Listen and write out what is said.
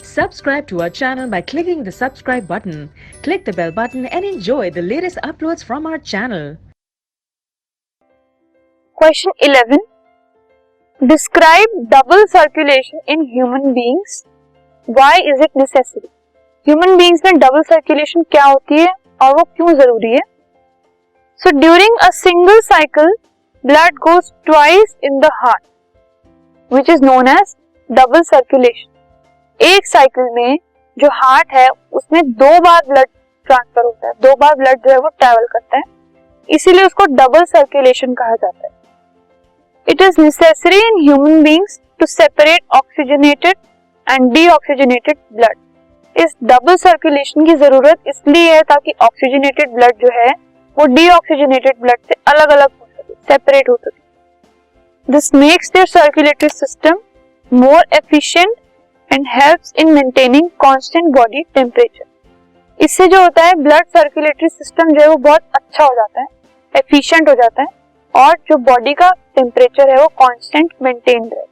Subscribe to our channel by clicking the subscribe button. Click the bell button and enjoy the latest uploads from our channel. Question 11. Describe double circulation in human beings. Why is it necessary? Human beings में double circulation क्या होती है और वो क्यों जरूरी है? So during a single cycle, blood goes twice in the heart, which is known as double circulation. एक साइकिल में जो हार्ट है उसमें दो बार ब्लड ट्रांसफर होता है, दो बार ब्लड जो है वो ट्रैवल करता है, इसीलिए उसको डबल सर्कुलेशन कहा जाता है. It is necessary in human beings to separate oxygenated and deoxygenated blood. इस डबल सर्कुलेशन की जरूरत इसलिए है ताकि ऑक्सीजनेटेड ब्लड जो है वो डीऑक्सीजनेटेड ब्लड से अलग अलग हो सके, सेपरेट हो सके. This makes there circulatory system more efficient and helps in maintaining constant body temperature. इससे जो होता है ब्लड सर्कुलेटरी सिस्टम जो है वो बहुत अच्छा हो जाता है, एफिशिएंट हो जाता है और जो बॉडी का टेम्परेचर है वो कांस्टेंट मेंटेन रहता है.